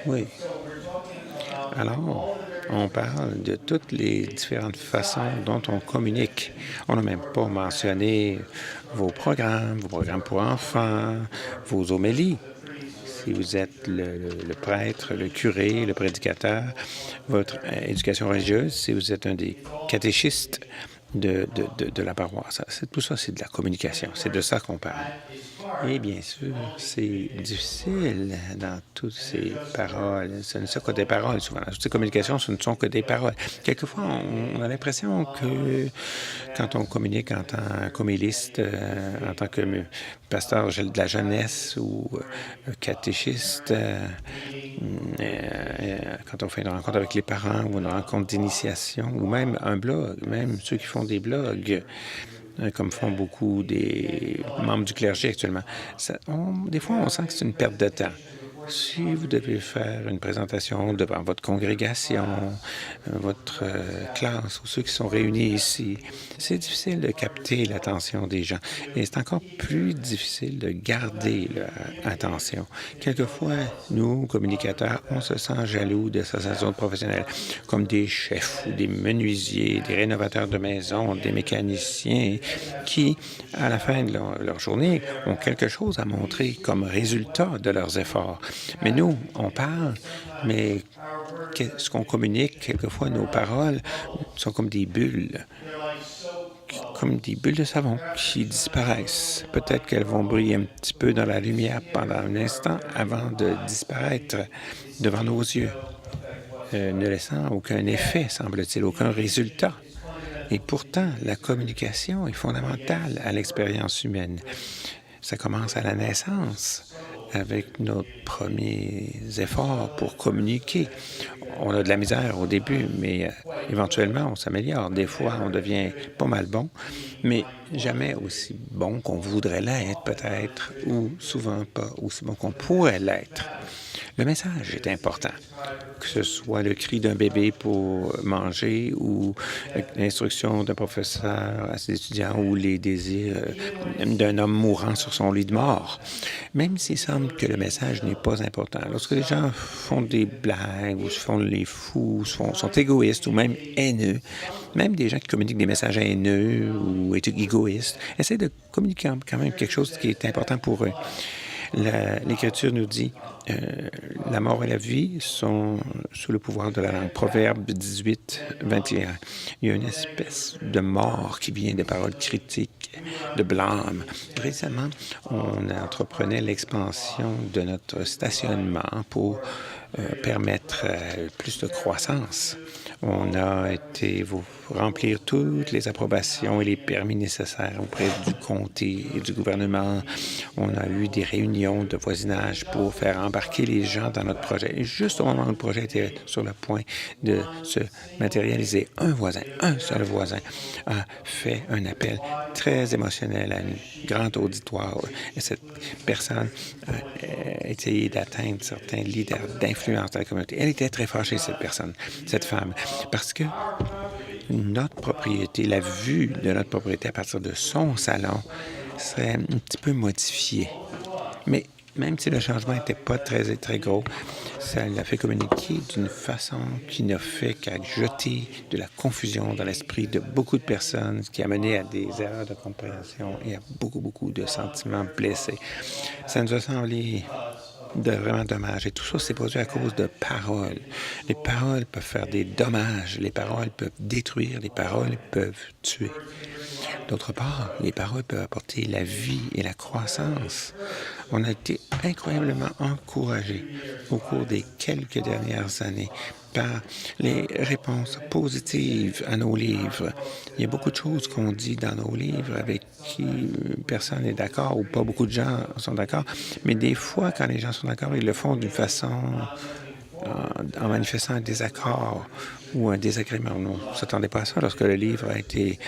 Oui. Alors, on parle de toutes les différentes façons dont on communique. On n'a même pas mentionné vos programmes pour enfants, vos homélies. Si vous êtes le prêtre, le curé, le prédicateur, votre éducation religieuse, si vous êtes un des catéchistes de la paroisse. Tout ça, c'est de la communication. C'est de ça qu'on parle. Et bien sûr, c'est difficile dans toutes ces paroles. Ce ne sont que des paroles, souvent. Dans toutes ces communications, ce ne sont que des paroles. Quelquefois, on a l'impression que quand on communique en tant qu'homéliste, en tant que pasteur de la jeunesse ou catéchiste, quand on fait une rencontre avec les parents ou une rencontre d'initiation, ou même un blog, même ceux qui font des blogs, comme font beaucoup des membres du clergé actuellement. Des fois, on sent que c'est une perte de temps. Si vous devez faire une présentation devant votre congrégation, votre classe ou ceux qui sont réunis ici, c'est difficile de capter l'attention des gens. Et c'est encore plus difficile de garder leur attention. Quelquefois, nous, communicateurs, on se sent jaloux de sa zone professionnelle, comme des chefs ou des menuisiers, des rénovateurs de maisons, des mécaniciens qui, à la fin de leur journée, ont quelque chose à montrer comme résultat de leurs efforts. Mais nous, on parle, mais ce qu'on communique, quelquefois, nos paroles sont comme des bulles de savon qui disparaissent. Peut-être qu'elles vont briller un petit peu dans la lumière pendant un instant avant de disparaître devant nos yeux, ne laissant aucun effet, semble-t-il, aucun résultat. Et pourtant, la communication est fondamentale à l'expérience humaine. Ça commence à la naissance, avec nos premiers efforts pour communiquer. On a de la misère au début, mais éventuellement, on s'améliore. Des fois, on devient pas mal bon, mais jamais aussi bon qu'on voudrait l'être, peut-être, ou souvent pas aussi bon qu'on pourrait l'être. Le message est important, que ce soit le cri d'un bébé pour manger ou l'instruction d'un professeur à ses étudiants ou les désirs d'un homme mourant sur son lit de mort. Même s'il semble que le message n'est pas important, lorsque les gens font des blagues ou se font les fous, sont égoïstes ou même haineux, même des gens qui communiquent des messages haineux ou égoïstes, essaient de communiquer quand même quelque chose qui est important pour eux. L'Écriture nous dit la mort et la vie sont sous le pouvoir de la langue. Proverbe 18, 21. Il y a une espèce de mort qui vient des paroles critiques, de blâme. Récemment, on entreprenait l'expansion de notre stationnement pour permettre plus de croissance. On a été remplir toutes les approbations et les permis nécessaires auprès du comté et du gouvernement. On a eu des réunions de voisinage pour faire embarquer les gens dans notre projet. Et juste au moment où le projet était sur le point de se matérialiser, un seul voisin, a fait un appel très émotionnel à un grand auditoire. Et cette personne a essayé d'atteindre certains leaders d'influence dans la communauté. Elle était très fâchée, cette femme, parce que notre propriété, la vue de notre propriété à partir de son salon serait un petit peu modifiée. Mais même si le changement n'était pas très gros, ça l'a fait communiquer d'une façon qui n'a fait qu'à jeter de la confusion dans l'esprit de beaucoup de personnes, ce qui a mené à des erreurs de compréhension et à beaucoup de sentiments blessés. Ça nous a semblé vraiment dommage. Et tout ça s'est produit à cause de paroles. Les paroles peuvent faire des dommages. Les paroles peuvent détruire. Les paroles peuvent tuer. D'autre part, les paroles peuvent apporter la vie et la croissance. On a été incroyablement encouragés au cours des quelques dernières années par les réponses positives à nos livres. Il y a beaucoup de choses qu'on dit dans nos livres avec qui personne n'est d'accord ou pas beaucoup de gens sont d'accord, mais des fois, quand les gens sont d'accord, ils le font d'une façon en manifestant un désaccord ou un désagrément. On ne s'attendait pas à ça lorsque le livre a été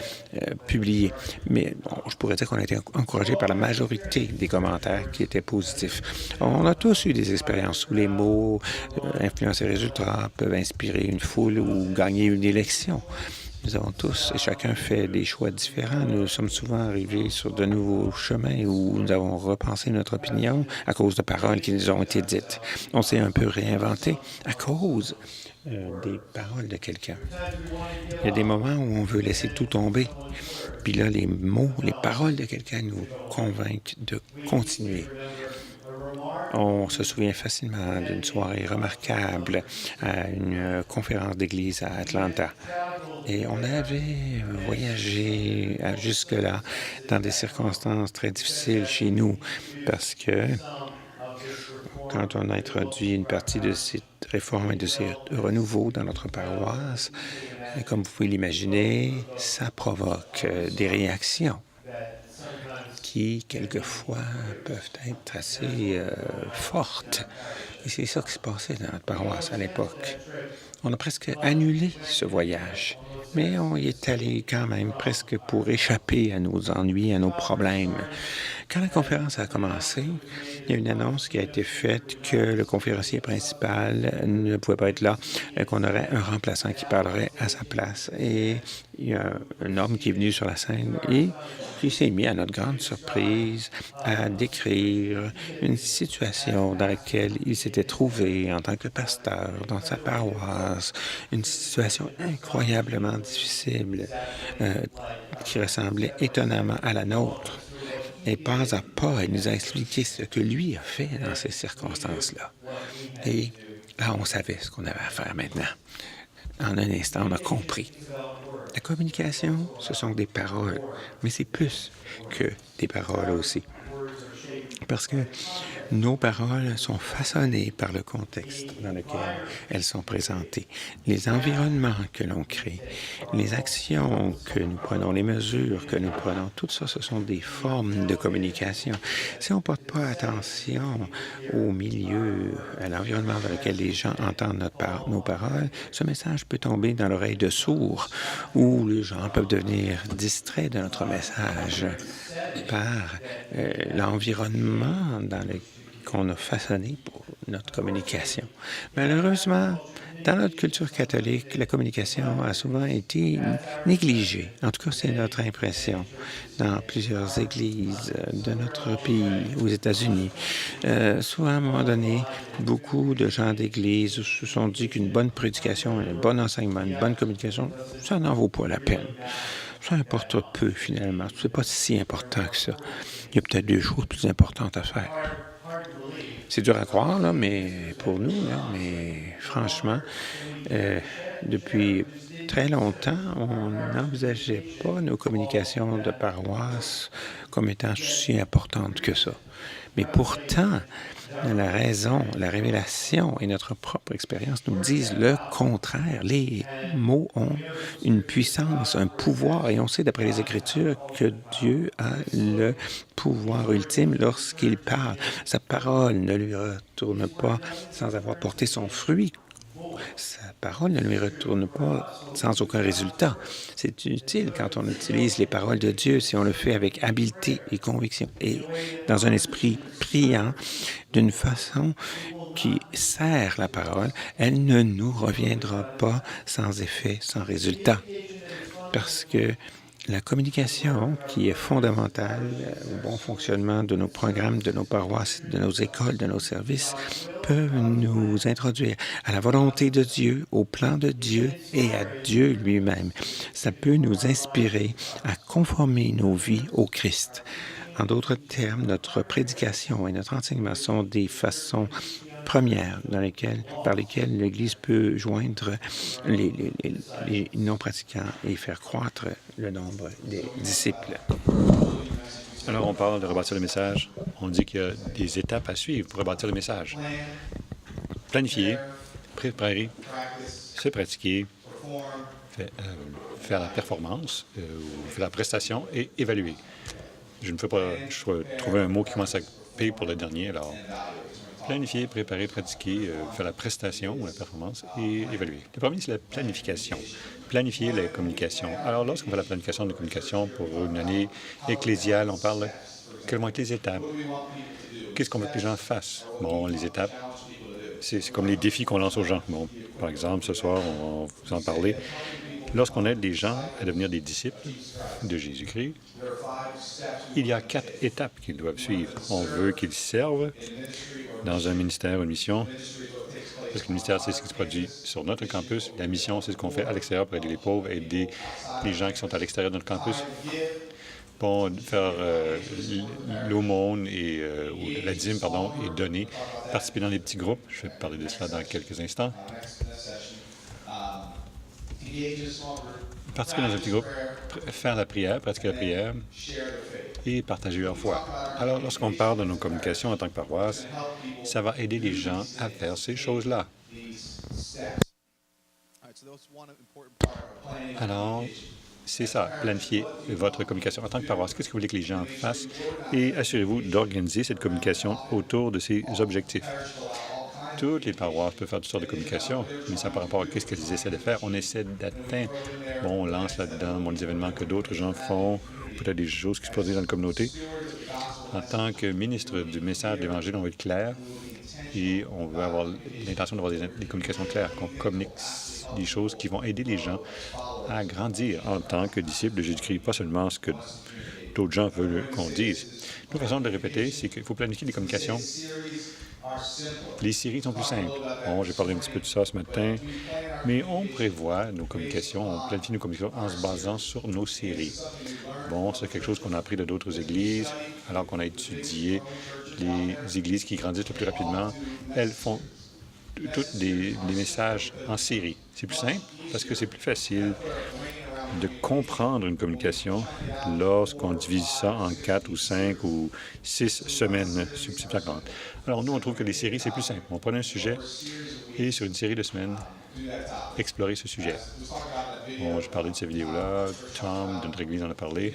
publié. Mais bon, je pourrais dire qu'on a été encouragé par la majorité des commentaires qui étaient positifs. On a tous eu des expériences où les mots influencent les résultats, peuvent inspirer une foule ou gagner une élection. Nous avons tous et chacun fait des choix différents. Nous sommes souvent arrivés sur de nouveaux chemins où nous avons repensé notre opinion à cause de paroles qui nous ont été dites. On s'est un peu réinventé à cause des paroles de quelqu'un. Il y a des moments où on veut laisser tout tomber. Puis là, les mots, les paroles de quelqu'un nous convainquent de continuer. On se souvient facilement d'une soirée remarquable à une conférence d'église à Atlanta. Et on avait voyagé jusque-là dans des circonstances très difficiles chez nous parce que quand on a introduit une partie de cette réforme et de ces renouveaux dans notre paroisse, comme vous pouvez l'imaginer, ça provoque des réactions qui, quelquefois, peuvent être assez fortes. Et c'est ça qui se passait dans notre paroisse à l'époque. On a presque annulé ce voyage, mais on y est allé quand même presque pour échapper à nos ennuis, à nos problèmes. Quand la conférence a commencé, il y a une annonce qui a été faite que le conférencier principal ne pouvait pas être là, qu'on aurait un remplaçant qui parlerait à sa place. Et il y a un homme qui est venu sur la scène et qui s'est mis, à notre grande surprise, à décrire une situation dans laquelle il s'était trouvé en tant que pasteur dans sa paroisse, une situation incroyablement difficile qui ressemblait étonnamment à la nôtre. Et pas à pas, il nous a expliqué ce que lui a fait dans ces circonstances-là. Et là, on savait ce qu'on avait à faire maintenant. En un instant, on a compris. La communication, ce sont des paroles, mais c'est plus que des paroles aussi. Parce que nos paroles sont façonnées par le contexte dans lequel elles sont présentées, les environnements que l'on crée, les actions que nous prenons, les mesures que nous prenons, tout ça, ce sont des formes de communication. Si on ne porte pas attention au milieu, à l'environnement dans lequel les gens entendent nos paroles, ce message peut tomber dans l'oreille de sourds où les gens peuvent devenir distraits de notre message par l'environnement dans lequel qu'on a façonné pour notre communication. Malheureusement, dans notre culture catholique, la communication a souvent été négligée. En tout cas, c'est notre impression dans plusieurs églises de notre pays, aux États-Unis. Souvent, à un moment donné, beaucoup de gens d'église se sont dit qu'une bonne prédication, un bon enseignement, une bonne communication, ça n'en vaut pas la peine. Ça importe peu, finalement. C'est pas si important que ça. Il y a peut-être des choses plus importantes à faire. C'est dur à croire, là, mais pour nous, là, mais franchement, depuis très longtemps, on n'envisageait pas nos communications de paroisse comme étant si importantes que ça. Mais pourtant, la raison, la révélation et notre propre expérience nous disent le contraire. Les mots ont une puissance, un pouvoir, et on sait d'après les Écritures que Dieu a le pouvoir ultime lorsqu'il parle. Sa parole ne lui retourne pas sans avoir porté son fruit. Sa parole ne lui retourne pas sans aucun résultat. C'est utile quand on utilise les paroles de Dieu, si on le fait avec habileté et conviction et dans un esprit priant, d'une façon qui sert la parole, elle ne nous reviendra pas sans effet, sans résultat. Parce que la communication, qui est fondamentale au bon fonctionnement de nos programmes, de nos paroisses, de nos écoles, de nos services, peut nous introduire à la volonté de Dieu, au plan de Dieu et à Dieu lui-même. Ça peut nous inspirer à conformer nos vies au Christ. En d'autres termes, notre prédication et notre enseignement sont des façons premières par lesquelles l'Église peut joindre les non-pratiquants et faire croître le nombre des disciples. Alors, on parle de rebâtir le message. On dit qu'il y a des étapes à suivre pour rebâtir le message. Planifier, préparer, se pratiquer, faire la performance, faire la prestation et évaluer. Je ne fais pas... Je trouver un mot qui commence avec P pour le dernier, alors... Planifier, préparer, pratiquer, faire la prestation ou la performance et évaluer. Le premier, c'est la planification. Planifier la communication. Alors, lorsqu'on fait la planification de communication pour une année ecclésiale, on parle de quelles vont être les étapes. Qu'est-ce qu'on veut que les gens fassent? Bon, les étapes, c'est comme les défis qu'on lance aux gens. Bon, par exemple, ce soir, on va vous en parler. Lorsqu'on aide les gens à devenir des disciples de Jésus-Christ, il y a 4 étapes qu'ils doivent suivre. On veut qu'ils servent dans un ministère ou une mission, parce que le ministère, c'est ce qui se produit sur notre campus. La mission, c'est ce qu'on fait à l'extérieur pour aider les pauvres, aider les gens qui sont à l'extérieur de notre campus. Bon, faire l'aumône et ou la dîme, pardon, et donner, participer dans les petits groupes. Je vais parler de cela dans quelques instants. Participer dans un petit groupe, faire la prière, pratiquer la prière et partager leur foi. Alors, lorsqu'on parle de nos communications en tant que paroisse, ça va aider les gens à faire ces choses-là. Alors, c'est ça, planifier votre communication en tant que paroisse. Qu'est-ce que vous voulez que les gens fassent? Et assurez-vous d'organiser cette communication autour de ces objectifs. Toutes les paroisses peuvent faire toutes sortes de communications, mais ça par rapport à ce qu'elles essaient de faire. On essaie d'atteindre, bon, on lance là-dedans des événements que d'autres gens font, peut-être des choses qui se produisent dans la communauté. En tant que ministre du message de l'Évangile, on veut être clair et on veut avoir l'intention d'avoir des communications claires, qu'on communique des choses qui vont aider les gens à grandir en tant que disciples de Jésus-Christ, pas seulement ce que d'autres gens veulent qu'on dise. Une façon de le répéter, c'est qu'il faut planifier des communications. Les séries sont plus simples. Bon, j'ai parlé un petit peu de ça ce matin, mais on prévoit nos communications, on planifie nos communications en se basant sur nos séries. Bon, c'est quelque chose qu'on a appris de d'autres églises, alors qu'on a étudié les églises qui grandissent le plus rapidement. Elles font tous des messages en série. C'est plus simple parce que c'est plus facile de comprendre une communication lorsqu'on divise ça en 4 ou 5 ou 6 semaines subséquentes. Alors, nous, on trouve que les séries, c'est plus simple. On prend un sujet et, sur une série de semaines, explorer ce sujet. Bon, j'ai parlé de cette vidéo-là. Tom, de notre Église, en a parlé.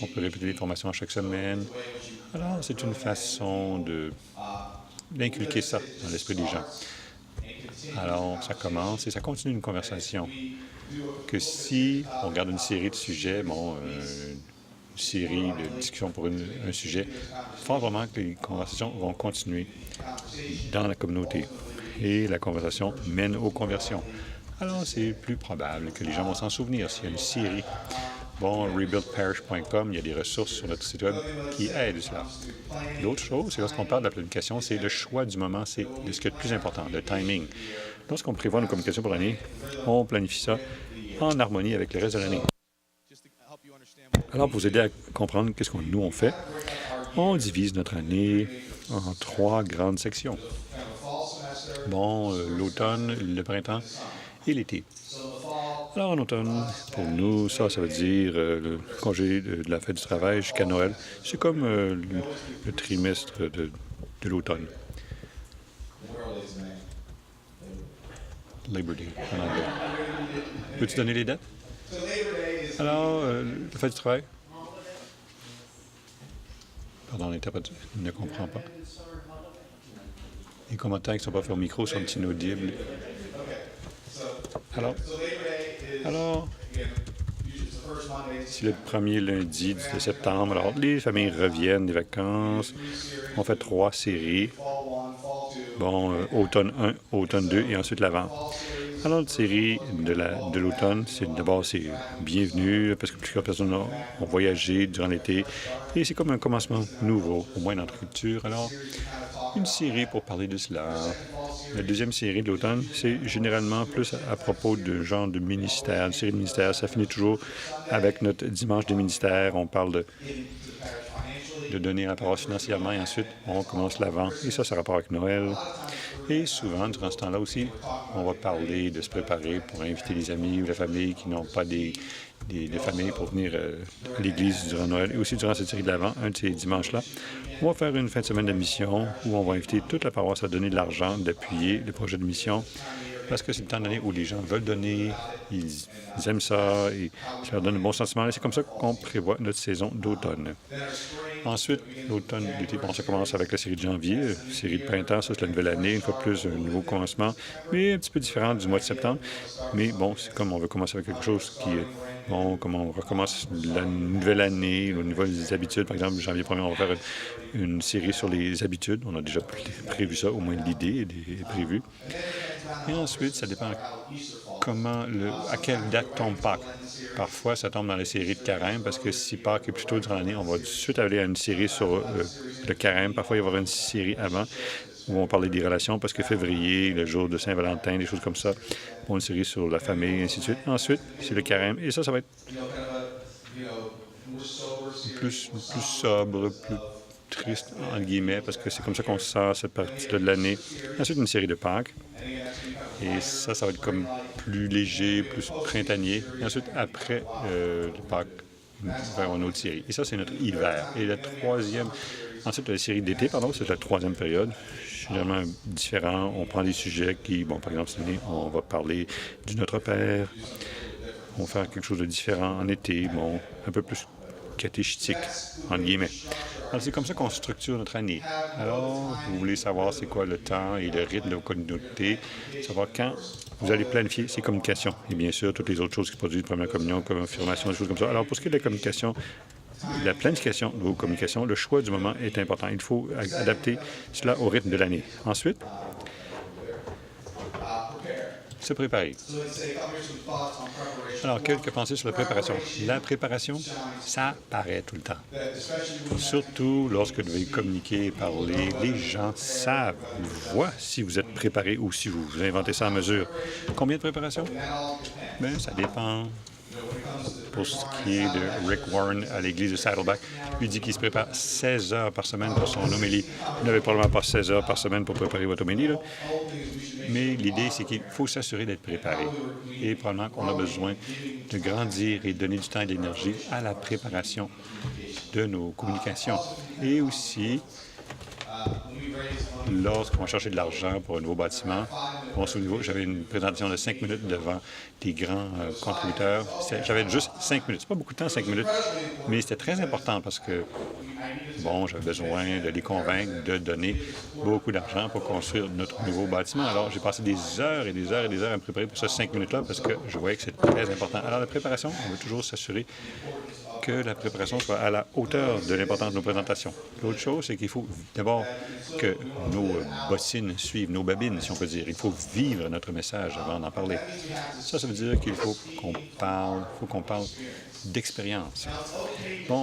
On peut répéter les formations à chaque semaine. Alors, c'est une façon d'inculquer ça dans l'esprit des gens. Alors, ça commence et ça continue une conversation. Que si on regarde une série de sujets, bon, une série de discussions pour un sujet, il faut vraiment que les conversations vont continuer dans la communauté. Et la conversation mène aux conversions. Alors, c'est plus probable que les gens vont s'en souvenir s'il y a une série. Bon, rebuildparish.com, il y a des ressources sur notre site web qui aident cela. L'autre chose, c'est lorsqu'on parle de la planification, c'est le choix du moment, c'est ce qui est le plus important, le timing. Lorsqu'on prévoit nos communications pour l'année, on planifie ça en harmonie avec le reste de l'année. Alors, pour vous aider à comprendre qu'est-ce que nous on fait, on divise notre année en 3 grandes sections. Bon, l'automne, le printemps et l'été. Alors, en automne, pour nous, ça veut dire le congé de la fête du travail jusqu'à Noël. C'est comme le trimestre de l'automne. Labor Day, en anglais. Peux-tu donner les dates? Alors, la fête du travail? Pardon, l'interprète ne comprend pas. Les commentaires qui ne sont pas faits au micro sont inaudibles. Alors, c'est le premier lundi de septembre. Alors, les familles reviennent des vacances. On fait 3 séries. Bon, automne 1, automne 2 et ensuite l'avant. Alors, la série de l'automne, d'abord, c'est bienvenue parce que plusieurs personnes ont voyagé durant l'été. Et c'est comme un commencement nouveau, au moins dans notre culture. Alors, une série pour parler de cela. La deuxième série de l'automne, c'est généralement plus à propos de genre de ministère, une série de ministères. Ça finit toujours avec notre dimanche des ministères. On parle de donner la parole financièrement et ensuite, on commence l'avant. Et ça a rapport avec Noël. Et souvent, durant ce temps-là aussi, on va parler de se préparer pour inviter les amis ou la famille qui n'ont pas des familles pour venir à l'église durant Noël. Et aussi durant cette série de l'Avent, un de ces dimanches-là, on va faire une fin de semaine de mission où on va inviter toute la paroisse à donner de l'argent, d'appuyer les projets de mission. Parce que c'est le temps d'année où les gens veulent donner, ils aiment ça, et ça leur donne un bon sentiment. Et c'est comme ça qu'on prévoit notre saison d'automne. Ensuite, l'automne, l'été, bon, ça commence avec la série de janvier. Série de printemps, ça, c'est la nouvelle année, une fois plus, un nouveau commencement, mais un petit peu différent du mois de septembre. Mais bon, c'est comme on veut commencer avec quelque chose qui est bon, comment on recommence la nouvelle année, au niveau des habitudes. Par exemple, janvier 1er, on va faire une série sur les habitudes. On a déjà prévu ça, au moins l'idée est prévue. Et ensuite, ça dépend à quelle date tombe Pâques. Parfois, ça tombe dans la série de carême, parce que si Pâques est plus tôt durant l'année, on va tout de suite aller à une série sur le carême. Parfois, il va y avoir une série avant où on parlait des relations, parce que février, le jour de Saint-Valentin, des choses comme ça, une série sur la famille, et ainsi de suite. Ensuite, c'est le carême. Et ça va être plus sobre, plus triste, entre guillemets, parce que c'est comme ça qu'on sent cette partie-là de l'année. Ensuite, une série de Pâques. Et ça va être comme plus léger, plus printanier. Et ensuite, après le Pâques, vers une autre série. Et ça, c'est notre hiver. Et la troisième... Ensuite, la série d'été, c'est la troisième période. Généralement différent. On prend des sujets qui, par exemple, cette année, on va parler du Notre Père. On va faire quelque chose de différent en été, un peu plus catéchistique, entre guillemets. Alors, c'est comme ça qu'on structure notre année. Alors, vous voulez savoir c'est quoi le temps et le rythme de vos communautés, savoir quand vous allez planifier ces communications. Et bien sûr, toutes les autres choses qui produisent première communion, confirmation, des choses comme ça. Alors, pour ce qui est de la communication, la planification de vos communications, le choix du moment est important. Il faut adapter cela au rythme de l'année. Ensuite, se préparer. Alors, quelques pensées sur la préparation. La préparation, ça paraît tout le temps. Surtout lorsque vous devez communiquer et parler, les gens savent, voient si vous êtes préparé ou si vous inventez ça à mesure. Combien de préparation? Bien, ça dépend. Pour ce qui est de Rick Warren à l'église de Saddleback, lui dit qu'il se prépare 16 heures par semaine pour son homélie. Vous n'avez probablement pas 16 heures par semaine pour préparer votre homélie, là. Mais l'idée, c'est qu'il faut s'assurer d'être préparé. Et probablement qu'on a besoin de grandir et de donner du temps et de l'énergie à la préparation de nos communications. Et aussi, lorsqu'on va chercher de l'argent pour un nouveau bâtiment, j'avais une présentation de 5 minutes devant des grands contributeurs. J'avais juste 5 minutes. C'est pas beaucoup de temps, 5 minutes, mais c'était très important parce que, j'avais besoin de les convaincre de donner beaucoup d'argent pour construire notre nouveau bâtiment. Alors, j'ai passé des heures et des heures et des heures à me préparer pour ces 5 minutes-là parce que je voyais que c'est très important. Alors, la préparation, on veut toujours s'assurer que la préparation soit à la hauteur de l'importance de nos présentations. L'autre chose, c'est qu'il faut d'abord que nos bottines suivent nos babines, si on peut dire. Il faut vivre notre message avant d'en parler. Ça veut dire qu'il faut qu'on parle d'expérience.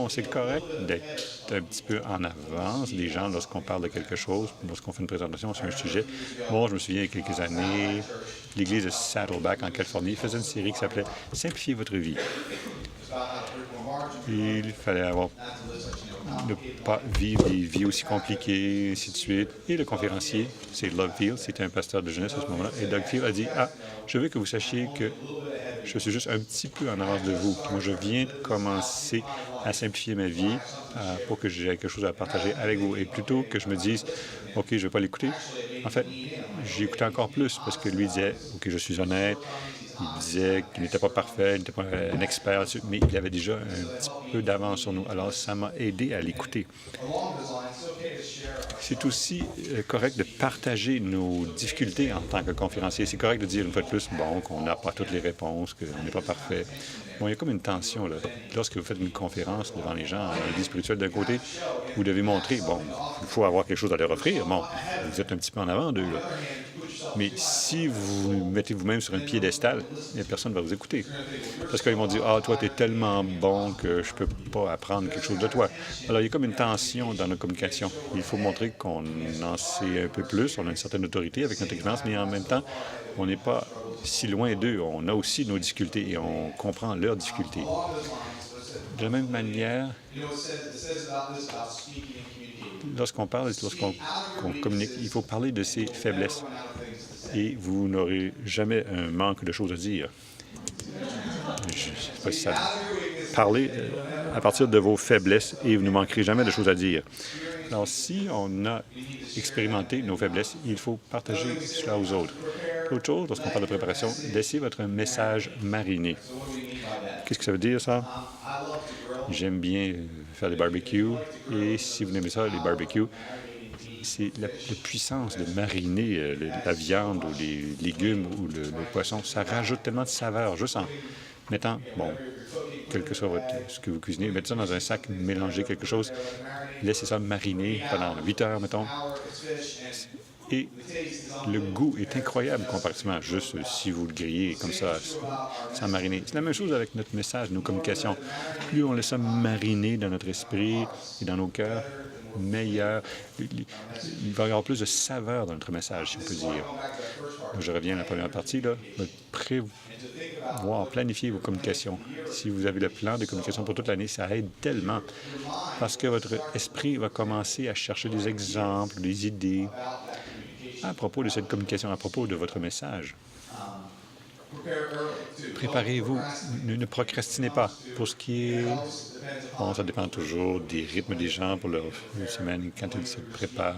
C'est correct d'être un petit peu en avance des gens lorsqu'on parle de quelque chose, lorsqu'on fait une présentation sur un sujet. Je me souviens, il y a quelques années, l'église de Saddleback, en Californie, faisait une série qui s'appelait « Simplifiez votre vie ». Il fallait ne pas vivre des vies aussi compliquées, et ainsi de suite. Et le conférencier, c'est Doug Field, c'était un pasteur de jeunesse à ce moment-là. Et Doug Field a dit, je veux que vous sachiez que je suis juste un petit peu en avance de vous. Moi, je viens de commencer à simplifier ma vie pour que j'ai quelque chose à partager avec vous. Et plutôt que je me dise, OK, je ne vais pas l'écouter, en fait, j'ai écouté encore plus parce que lui disait, OK, je suis honnête. Il disait qu'il n'était pas parfait, il n'était pas un expert là-dessus, mais il avait déjà un petit peu d'avance sur nous. Alors, ça m'a aidé à l'écouter. C'est aussi correct de partager nos difficultés en tant que conférencier. C'est correct de dire une fois de plus, qu'on n'a pas toutes les réponses, qu'on n'est pas parfait. Il y a comme une tension, là. Lorsque vous faites une conférence devant les gens, la vie spirituelle d'un côté, vous devez montrer, il faut avoir quelque chose à leur offrir. Vous êtes un petit peu en avant d'eux, là. Mais si vous mettez vous-même sur un piédestal, personne ne va vous écouter. Parce qu'ils vont dire, toi, tu es tellement bon que je ne peux pas apprendre quelque chose de toi. Alors, il y a comme une tension dans nos communications. Il faut montrer qu'on en sait un peu plus, on a une certaine autorité avec notre expérience, mais en même temps, on n'est pas si loin d'eux. On a aussi nos difficultés et on comprend leurs difficultés. De la même manière, lorsqu'on parle, lorsqu'on communique, il faut parler de ses faiblesses. Et vous n'aurez jamais un manque de choses à dire. Je ne sais pas si ça... Parlez à partir de vos faiblesses et vous ne manquerez jamais de choses à dire. Alors, si on a expérimenté nos faiblesses, il faut partager cela aux autres. Autre chose, lorsqu'on parle de préparation, laissez votre message mariner. Qu'est-ce que ça veut dire, ça? J'aime bien faire des barbecues. Et si vous aimez ça, les barbecues, c'est la puissance de mariner la viande ou les légumes ou le poisson. Ça rajoute tellement de saveur juste en mettant quel que soit ce que vous cuisinez, mettez ça dans un sac, mélangez quelque chose, laissez ça mariner pendant 8 heures, mettons. Et le goût est incroyable comparativement à juste si vous le grillez comme ça, sans mariner. C'est la même chose avec notre message, nos communications. Plus on laisse ça mariner dans notre esprit et dans nos cœurs, meilleur. Il va y avoir plus de saveur dans notre message, si on peut dire. Je reviens à la première partie, là. Prévoir, planifier vos communications. Si vous avez le plan de communication pour toute l'année, ça aide tellement parce que votre esprit va commencer à chercher des exemples, des idées à propos de cette communication, à propos de votre message. Préparez-vous, ne procrastinez pas. Pour ce qui est... Bon, ça dépend toujours des rythmes des gens pour leur semaine, quand ils se préparent,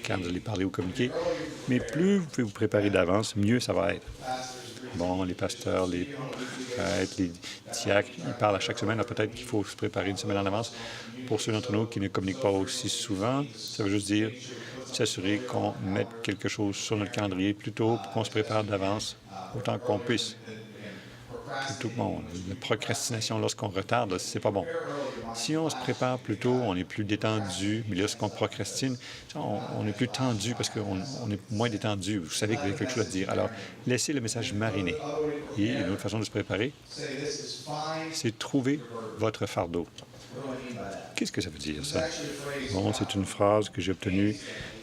quand vous allez parler ou communiquer. Mais plus vous pouvez vous préparer d'avance, mieux ça va être. Bon, les pasteurs, les prêtres, les diacres, ils parlent à chaque semaine. Peut-être qu'il faut se préparer une semaine en avance. Pour ceux d'entre nous qui ne communiquent pas aussi souvent, ça veut juste dire s'assurer qu'on mette quelque chose sur notre calendrier plus tôt pour qu'on se prépare d'avance autant qu'on puisse. Bon, la procrastination lorsqu'on retarde, c'est pas bon. Si on se prépare plus tôt, on est plus détendu, mais lorsqu'on procrastine, on est plus tendu parce qu'on est moins détendu. Vous savez que vous avez quelque chose à dire. Alors, laissez le message mariner. Et une autre façon de se préparer, c'est trouver votre fardeau. Qu'est-ce que ça veut dire, ça? Bon, c'est une phrase que j'ai obtenue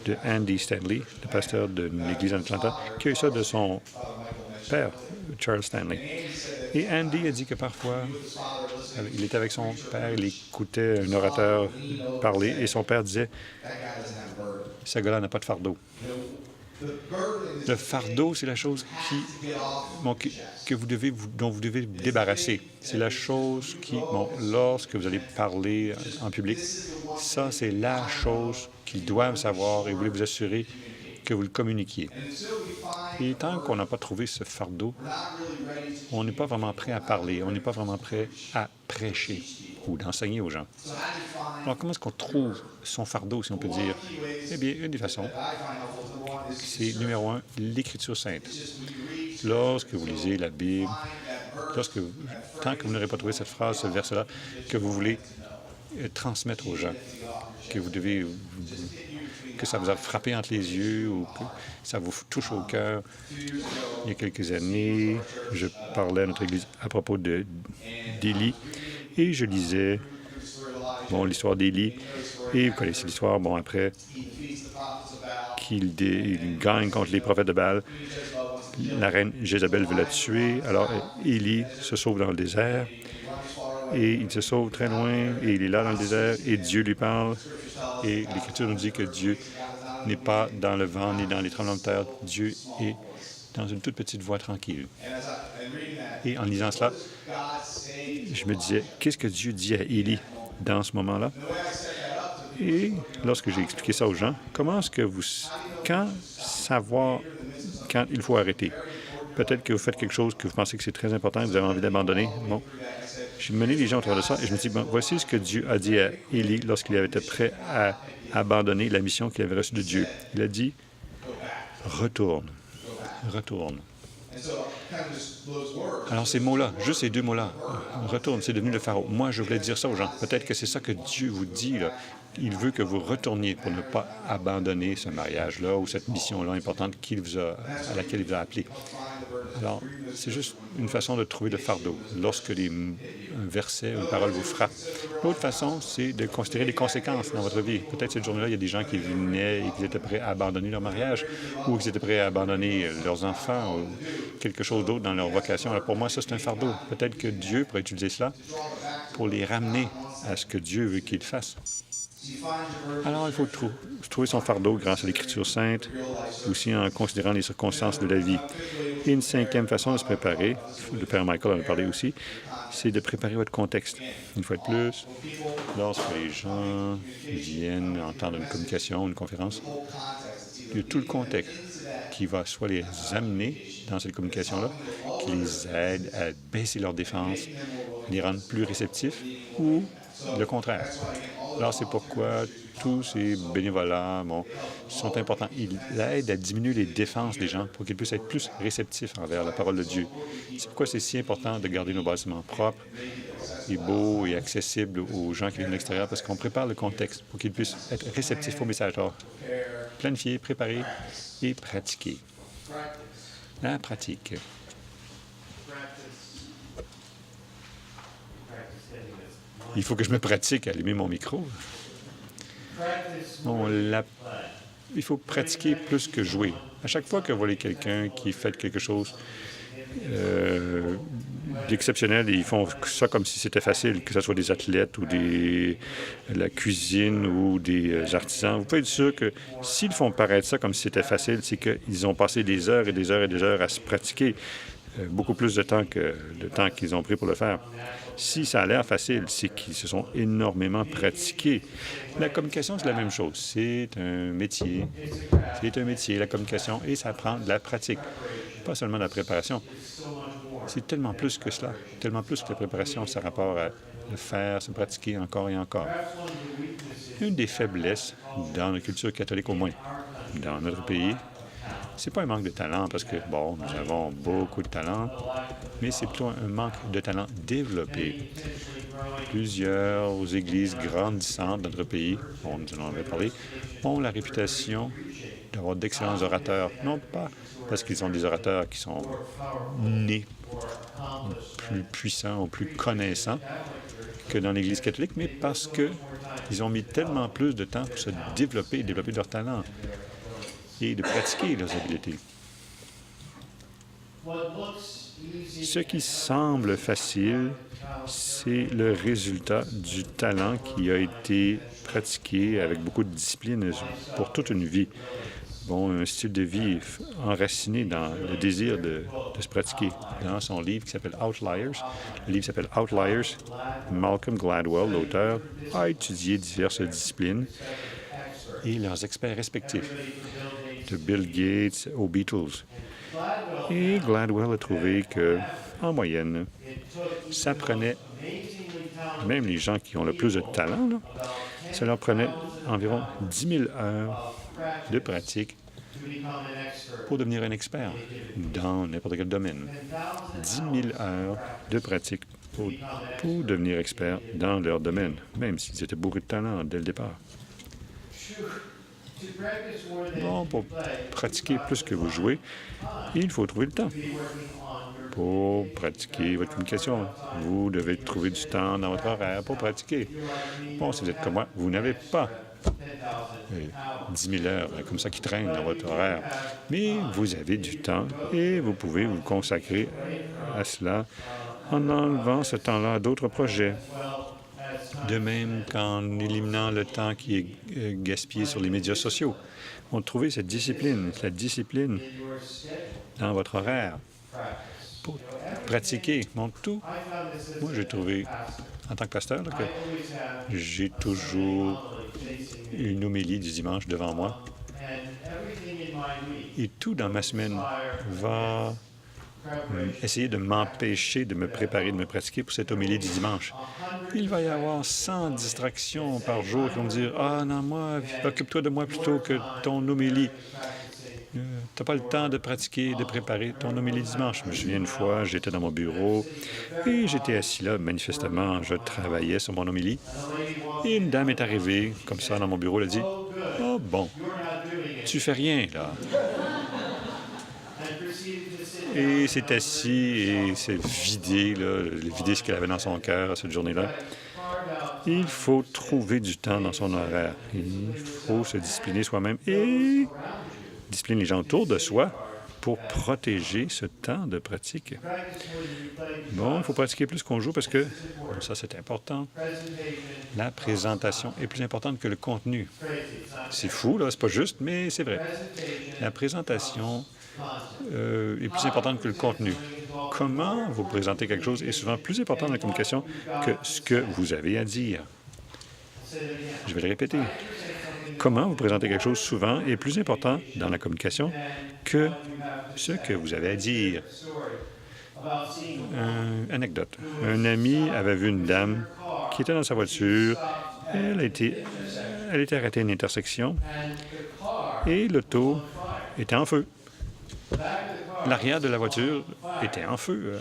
de Andy Stanley, le pasteur de l'Église en Atlanta, qui a eu ça de son père, Charles Stanley. Et Andy a dit que parfois, il était avec son père, il écoutait un orateur parler, et son père disait « Ce gars-là n'a pas de fardeau. » Le fardeau, c'est la chose dont vous devez vous débarrasser. C'est la chose lorsque vous allez parler en public, ça, c'est la chose qu'ils doivent savoir et vous voulez vous assurer que vous le communiquiez. Et tant qu'on n'a pas trouvé ce fardeau, on n'est pas vraiment prêt à parler, on n'est pas vraiment prêt à prêcher ou d'enseigner aux gens. Alors, comment est-ce qu'on trouve son fardeau, si on peut dire? Eh bien, une des façons, c'est, numéro 1, l'Écriture sainte. Lorsque vous lisez la Bible, tant que vous n'aurez pas trouvé cette phrase, ce verset-là, que vous voulez transmettre aux gens, que ça vous a frappé entre les yeux ou que ça vous touche au cœur. Il y a quelques années, je parlais à notre Église à propos d'Élie et je lisais l'histoire d'Élie. Et vous connaissez l'histoire, après qu'il gagne contre les prophètes de Baal, la reine Jézabel veut la tuer. Alors Élie se sauve dans le désert et il se sauve très loin et il est là dans le désert et Dieu lui parle. Et l'Écriture nous dit que Dieu n'est pas dans le vent ni dans les tremblements de terre. Dieu est dans une toute petite voie tranquille. Et en lisant cela, je me disais, qu'est-ce que Dieu dit à Élie dans ce moment-là? Et lorsque j'ai expliqué ça aux gens, quand il faut arrêter? Peut-être que vous faites quelque chose que vous pensez que c'est très important et que vous avez envie d'abandonner. Bon, j'ai mené les gens autour de ça et je me dis, voici ce que Dieu a dit à Élie lorsqu'il avait été prêt à abandonner la mission qu'il avait reçue de Dieu. Il a dit, retourne. Alors ces mots-là, juste ces deux mots-là, retourne, c'est devenu le pharaon. Moi, je voulais dire ça aux gens. Peut-être que c'est ça que Dieu vous dit, là. Il veut que vous retourniez pour ne pas abandonner ce mariage-là ou cette mission-là importante à laquelle il vous a appelé. Alors, c'est juste une façon de trouver le fardeau lorsque un verset, une parole vous frappe. L'autre façon, c'est de considérer les conséquences dans votre vie. Peut-être cette journée-là, il y a des gens qui venaient et qui étaient prêts à abandonner leur mariage ou qui étaient prêts à abandonner leurs enfants ou quelque chose d'autre dans leur vocation. Alors, pour moi, ça, c'est un fardeau. Peut-être que Dieu pourrait utiliser cela pour les ramener à ce que Dieu veut qu'ils fassent. Alors, il faut trouver son fardeau grâce à l'Écriture sainte, aussi en considérant les circonstances de la vie. Et une cinquième façon de se préparer, le Père Michael en a parlé aussi, c'est de préparer votre contexte. Une fois de plus, lorsque les gens viennent entendre une communication, une conférence, il y a tout le contexte qui va soit les amener dans cette communication-là, qui les aide à baisser leur défense, les rendre plus réceptifs, ou le contraire. Alors, c'est pourquoi tous ces bénévolats sont importants. Ils aident à diminuer les défenses des gens pour qu'ils puissent être plus réceptifs envers la parole de Dieu. C'est pourquoi c'est si important de garder nos bâtiments propres et beaux et accessibles aux gens qui viennent de l'extérieur, parce qu'on prépare le contexte pour qu'ils puissent être réceptifs au message. Alors, planifier, préparer et pratiquer. La pratique. Il faut que je me pratique à allumer mon micro. Il faut pratiquer plus que jouer. À chaque fois que vous voyez quelqu'un qui fait quelque chose d'exceptionnel, ils font ça comme si c'était facile, que ce soit des athlètes ou la cuisine ou des artisans. Vous pouvez être sûr que s'ils font paraître ça comme si c'était facile, c'est qu'ils ont passé des heures et des heures et des heures à se pratiquer, beaucoup plus de temps que le temps qu'ils ont pris pour le faire. Si ça a l'air facile, c'est qu'ils se sont énormément pratiqués. La communication, c'est la même chose. C'est un métier. C'est un métier, la communication, et ça prend de la pratique. Pas seulement de la préparation. C'est tellement plus que cela, tellement plus que la préparation. Ça a rapport à le faire, se pratiquer encore et encore. Une des faiblesses dans la culture catholique, au moins dans notre pays, c'est pas un manque de talent, parce que, bon, nous avons beaucoup de talent, mais c'est plutôt un manque de talent développé. Plusieurs églises grandissantes dans notre pays, nous en avons parlé, ont la réputation d'avoir d'excellents orateurs. Non pas parce qu'ils sont des orateurs qui sont nés plus puissants ou plus connaissants que dans l'Église catholique, mais parce qu'ils ont mis tellement plus de temps pour se développer, développer leur talent et de pratiquer leurs habiletés. Ce qui semble facile, c'est le résultat du talent qui a été pratiqué avec beaucoup de discipline pour toute une vie. Bon, un style de vie enraciné dans le désir de se pratiquer. Dans son livre qui s'appelle Outliers, le livre s'appelle Outliers, Malcolm Gladwell, l'auteur, a étudié diverses disciplines et leurs experts respectifs, de Bill Gates aux Beatles. Et Gladwell a trouvé que, en moyenne, ça prenait, même les gens qui ont le plus de talent, là, ça leur prenait environ 10 000 heures de pratique pour devenir un expert dans n'importe quel domaine. 10 000 heures de pratique pour devenir expert dans leur domaine, même s'ils étaient bourrés de talent dès le départ. Bon, pour pratiquer plus que vous jouez, il faut trouver le temps. Pour pratiquer votre communication, vous devez trouver du temps dans votre horaire pour pratiquer. Bon, si vous êtes comme moi, vous n'avez pas 10 000 heures comme ça qui traînent dans votre horaire, mais vous avez du temps et vous pouvez vous consacrer à cela en enlevant ce temps-là à d'autres projets. De même qu'en éliminant le temps qui est gaspillé sur les médias sociaux. On trouve cette discipline dans votre horaire pour pratiquer. Moi, j'ai trouvé, en tant que pasteur, là, que j'ai toujours une homélie du dimanche devant moi. Et tout dans ma semaine va essayer de m'empêcher de me préparer, de me pratiquer pour cette homélie du dimanche. Il va y avoir 100 distractions par jour qui vont me dire « Ah non, moi, occupe-toi de moi plutôt que ton homélie. Tu n'as pas le temps de pratiquer, de préparer ton homélie du dimanche. » Je me souviens une fois, j'étais dans mon bureau et j'étais assis là, manifestement, je travaillais sur mon homélie. Et une dame est arrivée, comme ça, dans mon bureau, elle a dit « Oh bon, tu fais rien, là. » Et s'est assis et s'est vidé ce qu'elle avait dans son cœur cette journée-là. Il faut trouver du temps dans son horaire. Il faut se discipliner soi-même et discipliner les gens autour de soi pour protéger ce temps de pratique. Bon, il faut pratiquer plus qu'on joue parce que, ça c'est important, la présentation est plus importante que le contenu. C'est fou, là, c'est pas juste, mais c'est vrai. La présentation est plus importante que le contenu. Comment vous présentez quelque chose est souvent plus important dans la communication que ce que vous avez à dire. Je vais le répéter. Comment vous présentez quelque chose souvent est plus important dans la communication que ce que vous avez à dire. Anecdote. Un ami avait vu une dame qui était dans sa voiture Elle a été arrêtée à une intersection et l'auto était en feu. L'arrière de la voiture était en feu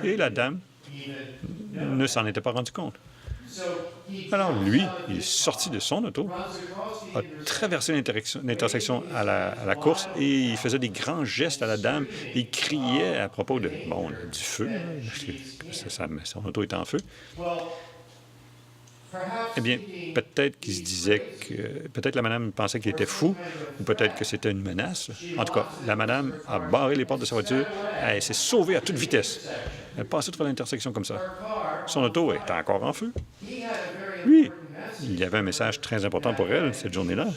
et la dame ne s'en était pas rendu compte. Alors lui, il est sorti de son auto, a traversé l'intersection à la course et il faisait des grands gestes à la dame. Il criait à propos du feu, son auto était en feu. Eh bien, peut-être qu'il se disait que... Peut-être la madame pensait qu'il était fou, ou peut-être que c'était une menace. En tout cas, la madame a barré les portes de sa voiture. Elle s'est sauvée à toute vitesse. Elle est passée à l'intersection comme ça. Son auto était encore en feu. Oui, il y avait un message très important pour elle cette journée-là.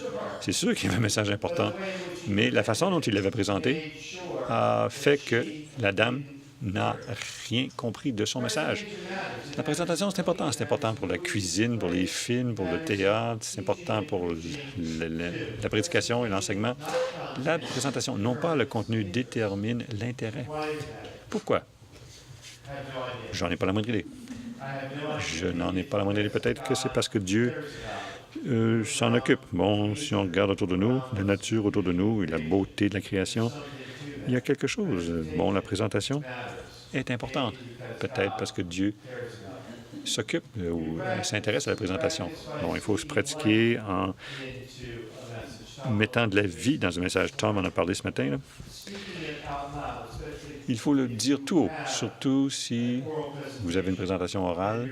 C'est sûr qu'il y avait un message important. Mais la façon dont il l'avait présenté a fait que la dame n'a rien compris de son message. La présentation, c'est important. C'est important pour la cuisine, pour les films, pour le théâtre. C'est important pour la prédication et l'enseignement. La présentation, non pas le contenu, détermine l'intérêt. Pourquoi? J'en ai pas la moindre idée. Je n'en ai pas la moindre idée. Peut-être que c'est parce que Dieu s'en occupe. Bon, si on regarde autour de nous, la nature autour de nous et la beauté de la création, il y a quelque chose. Bon, la présentation est importante. Peut-être parce que Dieu s'occupe ou s'intéresse à la présentation. Bon, il faut se pratiquer en mettant de la vie dans un message. Tom en a parlé ce matin, là. Il faut le dire tout haut, surtout si vous avez une présentation orale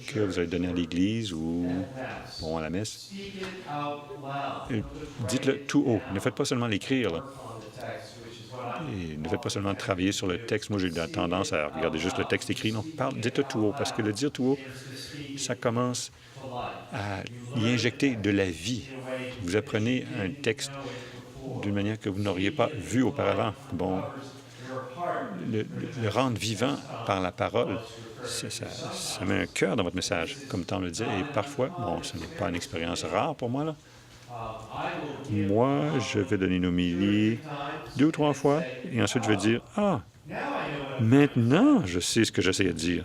que vous allez donner à l'Église ou à la messe. Dites-le tout haut. Ne faites pas seulement l'écrire, là. Et ne faites pas seulement travailler sur le texte. Moi, j'ai tendance à regarder juste le texte écrit. Non, dites-le tout haut, parce que le dire tout haut, ça commence à y injecter de la vie. Vous apprenez un texte d'une manière que vous n'auriez pas vu auparavant. Bon, le rendre vivant par la parole, ça met un cœur dans votre message, comme Tom le disait. Et parfois, bon, ce n'est pas une expérience rare pour moi, là. Moi, je vais donner une homélie 2 ou 3 fois, et ensuite je vais dire, « Ah, maintenant, je sais ce que j'essayais de dire. »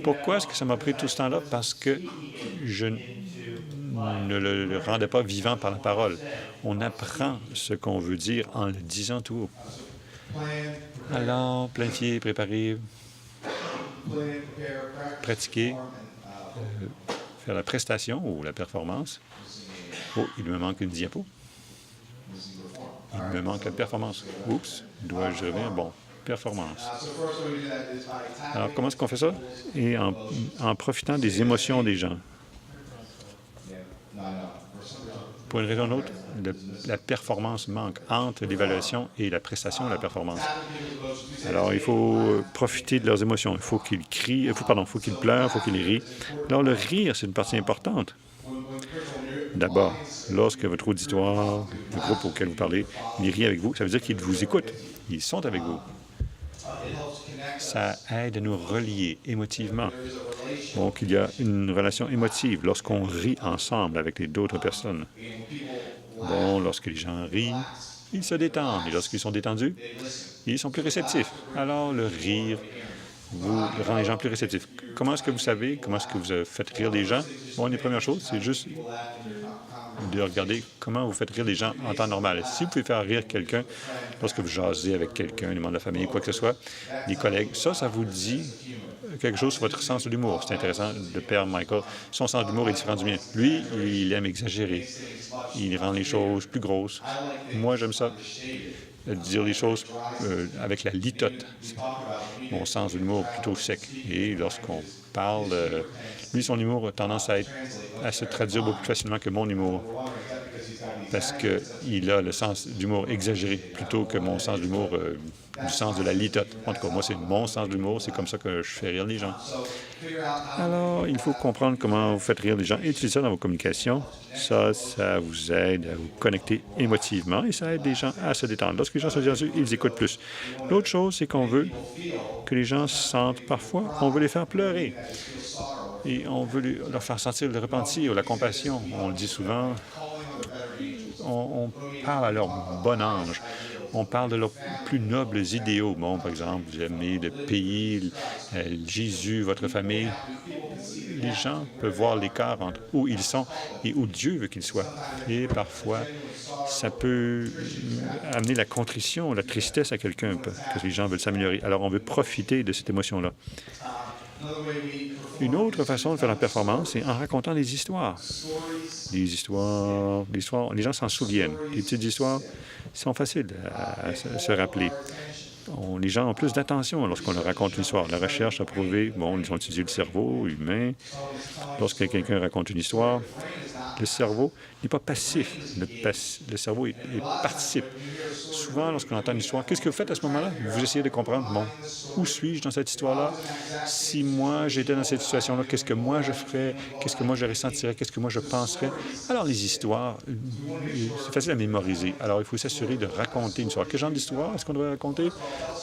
Pourquoi est-ce que ça m'a pris tout ce temps-là? Parce que je ne le rendais pas vivant par la parole. On apprend ce qu'on veut dire en le disant tout haut. Alors, planifier, préparer, pratiquer, faire la prestation ou la performance. Oh, il me manque une diapo. Il me manque la performance. Oups, dois-je revenir? Bon, performance. Alors, comment est-ce qu'on fait ça? Et en profitant des émotions des gens. Pour une raison ou une autre, la performance manque entre l'évaluation et la prestation de la performance. Alors, il faut profiter de leurs émotions. Il faut qu'ils crient, il faut qu'ils pleurent, il faut qu'ils rient. Alors, le rire, c'est une partie importante. D'abord, lorsque votre auditoire, le groupe auquel vous parlez, il rit avec vous, ça veut dire qu'ils vous écoutent. Ils sont avec vous. Ça aide à nous relier émotivement. Donc, il y a une relation émotive lorsqu'on rit ensemble avec d'autres personnes. Bon, lorsque les gens rient, ils se détendent. Et lorsqu'ils sont détendus, ils sont plus réceptifs. Alors, le rire vous rend les gens plus réceptifs. Comment est-ce que vous savez? Comment est-ce que vous faites rire les gens? Bon, une des premières choses, c'est juste de regarder comment vous faites rire les gens en temps normal. Si vous pouvez faire rire quelqu'un lorsque vous jasez avec quelqu'un, un membre de la famille, quoi que ce soit, des collègues, ça vous dit quelque chose sur votre sens de l'humour. C'est intéressant, le père Michael, son sens d'humour est différent du mien. Lui, il aime exagérer. Il rend les choses plus grosses. Moi, j'aime ça. Dire les choses avec la litote. Mon sens de l'humour plutôt sec. Et lorsqu'on parle, lui, son humour a tendance à se traduire beaucoup plus facilement que mon humour. Parce qu'il a le sens d'humour exagéré plutôt que mon sens d'humour du sens de la litote. En tout cas, moi, c'est mon sens de l'humour. C'est comme ça que je fais rire les gens. Alors, il faut comprendre comment vous faites rire les gens. Utilisez ça dans vos communications. Ça vous aide à vous connecter émotivement et ça aide les gens à se détendre. Lorsque les gens sont détendus, ils écoutent plus. L'autre chose, c'est qu'on veut que les gens se sentent parfois, on veut les faire pleurer. Et on veut leur faire sentir le repentir ou la compassion. On le dit souvent, on parle à leur bon ange. On parle de leurs plus nobles idéaux. Bon, par exemple, vous aimez le pays, Jésus, votre famille. Les gens peuvent voir l'écart entre où ils sont et où Dieu veut qu'ils soient. Et parfois, ça peut amener la contrition, la tristesse à quelqu'un, que les gens veulent s'améliorer. Alors, on veut profiter de cette émotion-là. Une autre façon de faire la performance, c'est en racontant des histoires. Les gens s'en souviennent. Les petites histoires sont faciles à se rappeler. Les gens ont plus d'attention lorsqu'on leur raconte une histoire. La recherche a prouvé, ils ont étudié le cerveau humain. Lorsque quelqu'un raconte une histoire, le cerveau n'est pas passif. Le cerveau participe. Souvent, lorsqu'on entend une histoire, qu'est-ce que vous faites à ce moment-là? Vous essayez de comprendre, où suis-je dans cette histoire-là? Si moi, j'étais dans cette situation-là, qu'est-ce que moi je ferais? Qu'est-ce que moi je ressentirais? Qu'est-ce que moi je penserais? Alors, les histoires, c'est facile à mémoriser. Alors, il faut s'assurer de raconter une histoire. Quel genre d'histoire est-ce qu'on devrait raconter?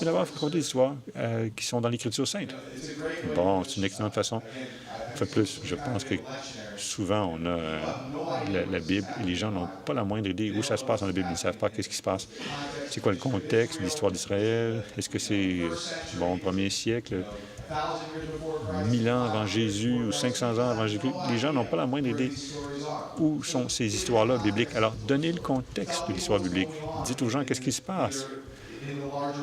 Et d'abord, il faut raconter des histoires qui sont dans l'Écriture sainte. Bon, c'est une excellente façon. Enfin, plus, je pense que souvent, on a la Bible et les gens n'ont pas la moindre idée où ça se passe dans la Bible. Ils ne savent pas qu'est-ce qui se passe. C'est quoi le contexte, l'histoire d'Israël? Est-ce que c'est, au 1er siècle, 1000 ans avant Jésus ou 500 ans avant Jésus? Les gens n'ont pas la moindre idée où sont ces histoires-là bibliques. Alors, donnez le contexte de l'histoire biblique. Dites aux gens qu'est-ce qui se passe,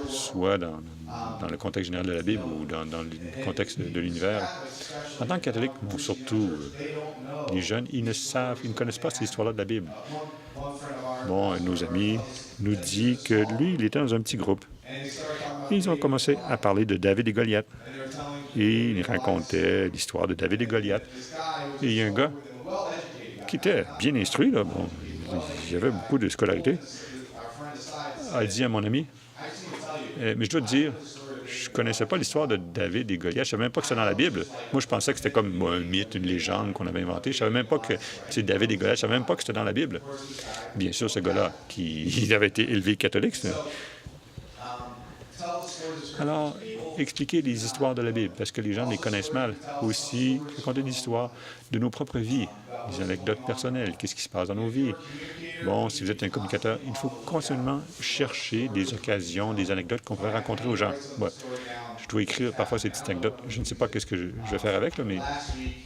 soit dans le contexte général de la Bible ou dans le contexte de l'univers. En tant que catholique, surtout les jeunes, ils ne connaissent pas cette histoire-là de la Bible. Bon, un de nos amis nous dit que lui, il était dans un petit groupe. Ils ont commencé à parler de David et Goliath. Et il racontait l'histoire de David et Goliath. Et il y a un gars qui était bien instruit, là. Bon, il avait beaucoup de scolarité. A dit à mon ami, mais je dois te dire, je ne connaissais pas l'histoire de David et Goliath. Je ne savais même pas que c'était dans la Bible. Moi, je pensais que c'était comme un mythe, une légende qu'on avait inventée. Je ne savais même pas que c'est David et Goliath. Je ne savais même pas que c'était dans la Bible. Bien sûr, ce gars-là, il avait été élevé catholique. Alors, expliquer les histoires de la Bible, parce que les gens les connaissent mal. Aussi, raconter des histoires de nos propres vies, des anecdotes personnelles, qu'est-ce qui se passe dans nos vies. Bon, si vous êtes un communicateur, il faut continuellement chercher des occasions, des anecdotes qu'on pourrait raconter aux gens. Ouais. Je dois écrire parfois ces petites anecdotes. Je ne sais pas qu'est-ce que je vais faire avec, là, mais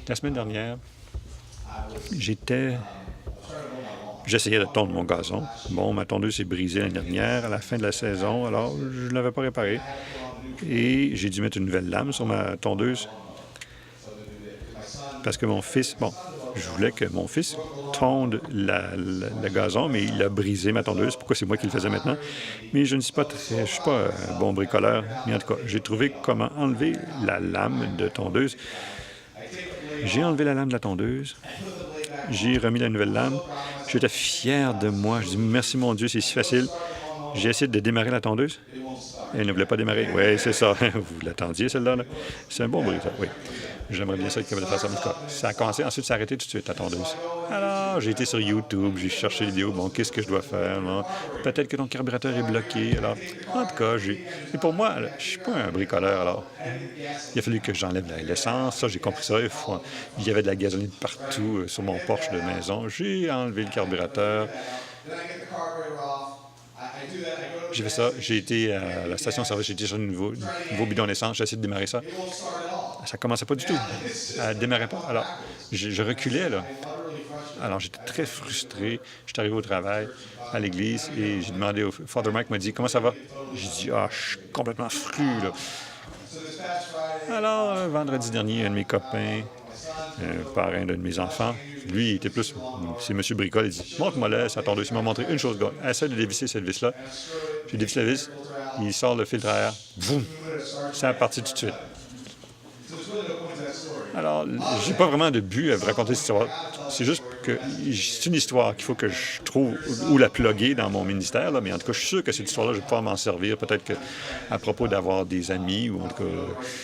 la semaine dernière, j'essayais de tondre mon gazon. Bon, ma tondeuse s'est brisée l'année dernière, à la fin de la saison, alors je ne l'avais pas réparée. Et j'ai dû mettre une nouvelle lame sur ma tondeuse parce que mon fils, je voulais que mon fils tonde le gazon, mais il a brisé ma tondeuse. Pourquoi c'est moi qui le faisais maintenant? Mais je suis pas un bon bricoleur. Mais en tout cas, j'ai trouvé comment enlever la lame de tondeuse. J'ai enlevé la lame de la tondeuse. J'ai remis la nouvelle lame. J'étais fier de moi. Je dis merci mon Dieu, c'est si facile. J'ai essayé de démarrer la tondeuse. Elle ne voulait pas démarrer. Oui, c'est ça. Vous l'attendiez, celle-là? Là? C'est un bon bruit, ça. Oui. J'aimerais bien ça être capable de faire ça. En tout cas, ça a commencé. Ensuite, ça a arrêté tout de suite, la tondeuse. Alors, j'ai été sur YouTube, j'ai cherché les vidéos. Bon, qu'est-ce que je dois faire? Peut-être que ton carburateur est bloqué. Alors, en tout cas, et pour moi, là, je ne suis pas un bricoleur. Alors, il a fallu que j'enlève l'essence. Ça, j'ai compris ça. Il y avait de la gasoline partout sur mon porche de maison. J'ai enlevé le carburateur. J'ai fait ça. J'ai été à la station-service, j'ai été sur un nouveau bidon d'essence. J'ai essayé de démarrer ça. Ça ne commençait pas du tout. Elle ne démarrait pas. Alors, je reculais, là. Alors, j'étais très frustré. Je suis arrivé au travail, à l'église, et j'ai demandé au Father Mike, m'a dit « Comment ça va? » J'ai dit « je suis complètement fru, là. » Alors, vendredi dernier, un de mes copains, parrain d'un de mes enfants, lui, il était plus... C'est M. Bricole, il dit « Montre-moi là, ça tondeuse. » Il m'a montré une chose, gars. Essaie de dévisser cette vis-là. J'ai dévissé la vis, il sort le filtre à air. Boum! Ça a parti tout de suite. Alors, j'ai pas vraiment de but à vous raconter cette histoire. C'est juste que c'est une histoire qu'il faut que je trouve où la plugger dans mon ministère. Là. Mais en tout cas, je suis sûr que cette histoire-là, je vais pouvoir m'en servir. Peut-être qu'à propos d'avoir des amis, ou en tout cas,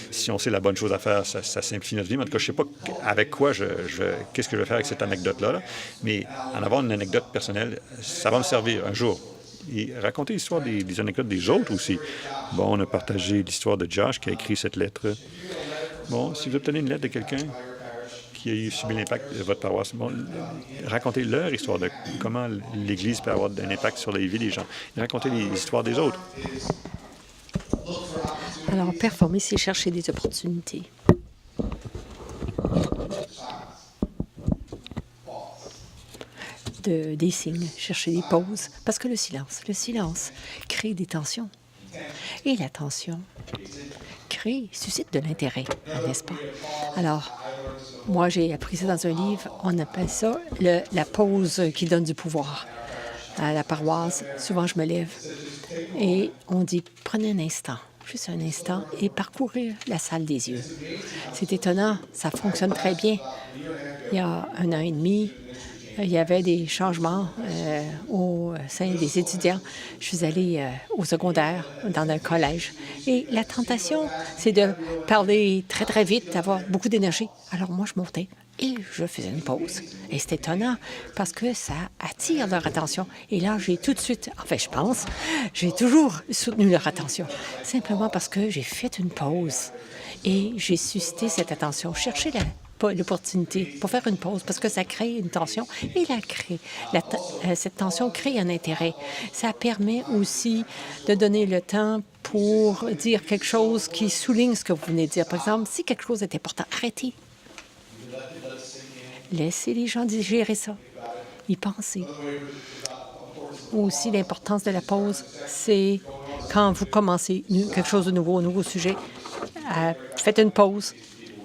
si on sait la bonne chose à faire, ça simplifie notre vie. Mais en tout cas, je sais pas avec quoi qu'est-ce que je vais faire avec cette anecdote-là. Là. Mais en avoir une anecdote personnelle, ça va me servir un jour. Et raconter l'histoire des anecdotes des autres aussi. Bon, on a partagé l'histoire de Josh qui a écrit cette lettre. Bon, si vous obtenez une lettre de quelqu'un qui a subi l'impact de votre paroisse. Bon, racontez leur histoire de comment l'Église peut avoir un impact sur les vies des gens. Et racontez les histoires des autres. Alors, performer, c'est chercher des opportunités. Des signes, chercher des pauses. Parce que le silence crée des tensions. Et la tension suscite de l'intérêt, n'est-ce pas? Alors, moi, j'ai appris ça dans un livre. On appelle ça la pause qui donne du pouvoir. À la paroisse, souvent, je me lève et on dit, prenez un instant, juste un instant, et parcourir la salle des yeux. C'est étonnant, ça fonctionne très bien. Il y a 1 an et demi, il y avait des changements au sein des étudiants. Je suis allée au secondaire, dans un collège. Et la tentation, c'est de parler très, très vite, d'avoir beaucoup d'énergie. Alors moi, je montais et je faisais une pause. Et c'est étonnant parce que ça attire leur attention. Et là, j'ai tout de suite, je pense, j'ai toujours soutenu leur attention. Simplement parce que j'ai fait une pause et j'ai suscité cette attention. Chercher l'opportunité pour faire une pause parce que ça crée une tension et cette tension crée un intérêt. Ça permet aussi de donner le temps pour dire quelque chose qui souligne ce que vous venez de dire. Par exemple, si quelque chose est important, arrêtez. Laissez les gens digérer ça, y penser. Aussi, l'importance de la pause, c'est quand vous commencez quelque chose de nouveau, un nouveau sujet, faites une pause.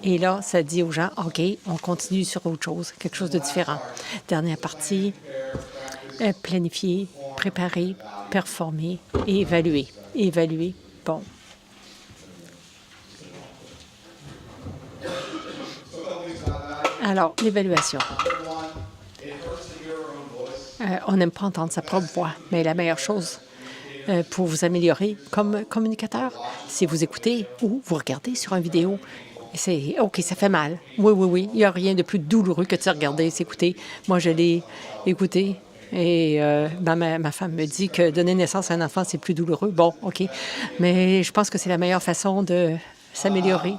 Et là, ça dit aux gens, OK, on continue sur autre chose, quelque chose de différent. Dernière partie, planifier, préparer, performer et évaluer. Évaluer, bon. Alors, l'évaluation. On n'aime pas entendre sa propre voix, mais la meilleure chose pour vous améliorer comme communicateur, c'est vous écouter ou vous regardez sur une vidéo. C'est OK, ça fait mal. Oui. Il n'y a rien de plus douloureux que de se regarder, s'écouter. Moi, je l'ai écouté et ma femme me dit que donner naissance à un enfant, c'est plus douloureux. Bon, OK. Mais je pense que c'est la meilleure façon de s'améliorer.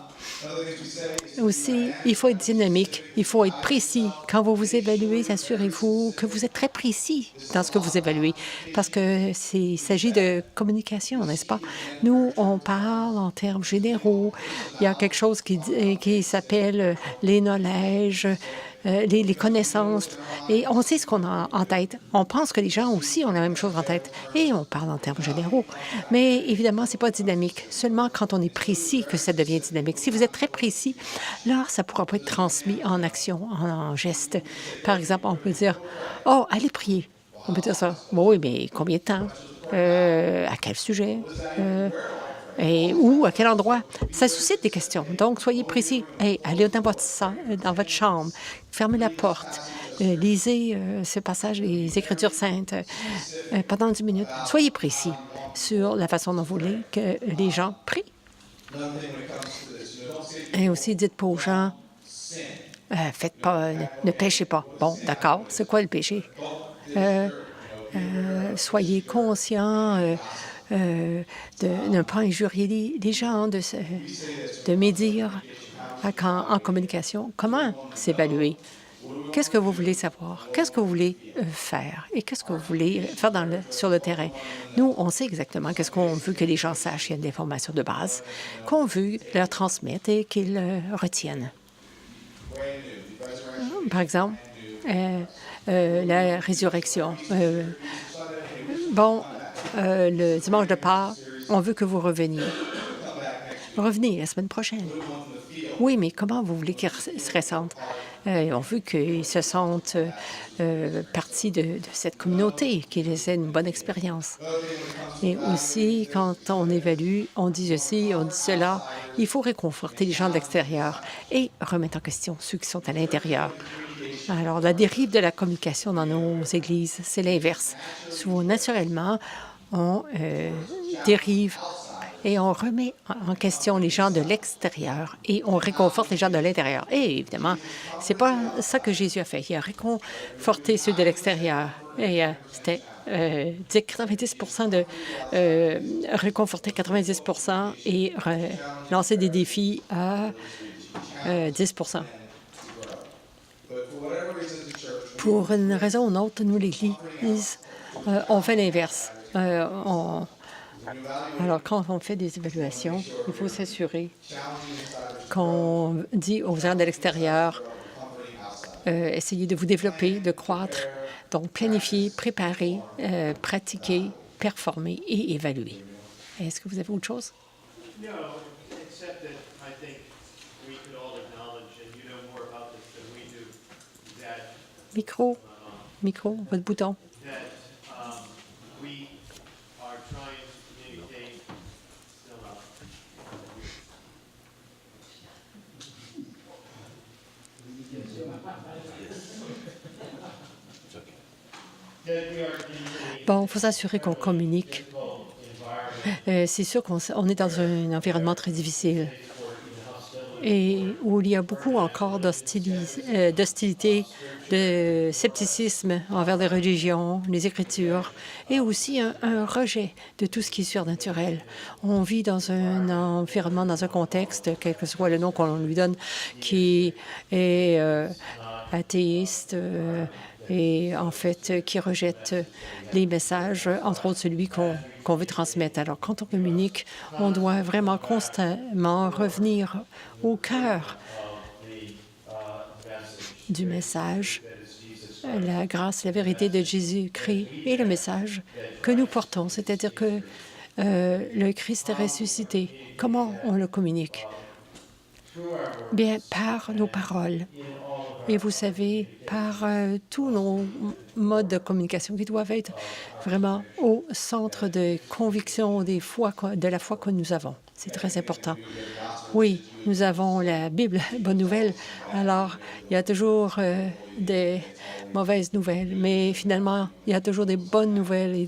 Aussi, il faut être dynamique, il faut être précis. Quand vous vous évaluez, assurez-vous que vous êtes très précis dans ce que vous évaluez, parce que il s'agit de communication, n'est-ce pas? Nous, on parle en termes généraux. Il y a quelque chose qui s'appelle les knowledge, les connaissances, et on sait ce qu'on a en tête. On pense que les gens aussi ont la même chose en tête, et on parle en termes généraux. Mais évidemment, c'est pas dynamique. Seulement quand on est précis que ça devient dynamique. Si vous êtes très précis, là, ça ne pourra pas être transmis en action, en geste. Par exemple, on peut dire, « Oh, allez prier. » On peut dire ça. Bon, oui, mais combien de temps? À quel sujet? Et où, à quel endroit? Ça suscite des questions. Donc, soyez précis. Hey, allez dans votre chambre, fermez la porte, lisez ce passage des Écritures saintes pendant 10 minutes. Soyez précis sur la façon dont vous voulez que les gens prient. Et aussi, dites pas aux gens, faites pas, ne péchez pas. Bon, d'accord, c'est quoi le péché? Soyez conscients de ne pas injurier les gens, de médire en communication. Comment s'évaluer? Qu'est-ce que vous voulez savoir? Qu'est-ce que vous voulez faire? Et qu'est-ce que vous voulez faire sur le terrain? Nous, on sait exactement qu'est-ce qu'on veut que les gens sachent. Il y a de l'information de base qu'on veut leur transmettre et qu'ils retiennent. Par exemple, la résurrection. Le dimanche de Pâques, on veut que vous reveniez. Revenez la semaine prochaine. Oui, mais comment vous voulez qu'ils se ressentent? On veut qu'ils se sentent partie de cette communauté, qu'ils aient une bonne expérience. Et aussi, quand on évalue, on dit ceci, on dit cela, il faut réconforter les gens de l'extérieur et remettre en question ceux qui sont à l'intérieur. Alors, la dérive de la communication dans nos églises, c'est l'inverse. Souvent, naturellement, on dérive et on remet en question les gens de l'extérieur et on réconforte les gens de l'intérieur. Et évidemment, c'est pas ça que Jésus a fait. Il a réconforté ceux de l'extérieur. Et c'était 90 de réconforter 90 et lancer des défis à 10 . Pour une raison ou une autre, nous, l'Église, on fait l'inverse. Alors, quand on fait des évaluations, il faut s'assurer qu'on dit aux gens de l'extérieur, essayez de vous développer, de croître. Donc, planifier, préparer, pratiquer, performer et évaluer. Est-ce que vous avez autre chose? Micro, micro, votre bouton. Bon, il faut s'assurer qu'on communique. C'est sûr qu'on est dans un environnement très difficile et où il y a beaucoup encore d'hostilité, de scepticisme envers les religions, les Écritures, et aussi un rejet de tout ce qui est surnaturel. On vit dans un environnement, dans un contexte, quel que soit le nom qu'on lui donne, qui est athéiste, et en fait qui rejette les messages, entre autres celui qu'on veut transmettre. Alors, quand on communique, on doit vraiment constamment revenir au cœur du message, la grâce, la vérité de Jésus-Christ et le message que nous portons, c'est-à-dire que le Christ est ressuscité. Comment on le communique? Bien, par nos paroles. Et vous savez, par tous nos modes de communication qui doivent être vraiment au centre de conviction de la foi que nous avons. C'est très important. Oui, nous avons la Bible, bonne nouvelle. Alors, il y a toujours des mauvaises nouvelles, mais finalement, il y a toujours des bonnes nouvelles.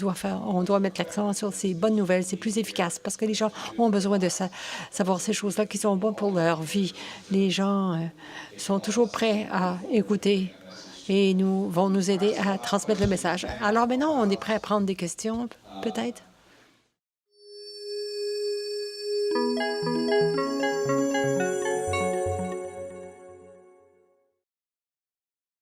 On doit mettre l'accent sur ces bonnes nouvelles. C'est plus efficace parce que les gens ont besoin de savoir ces choses-là qui sont bonnes pour leur vie. Les gens sont toujours prêts à écouter et vont nous aider à transmettre le message. Alors maintenant, on est prêt à prendre des questions, peut-être?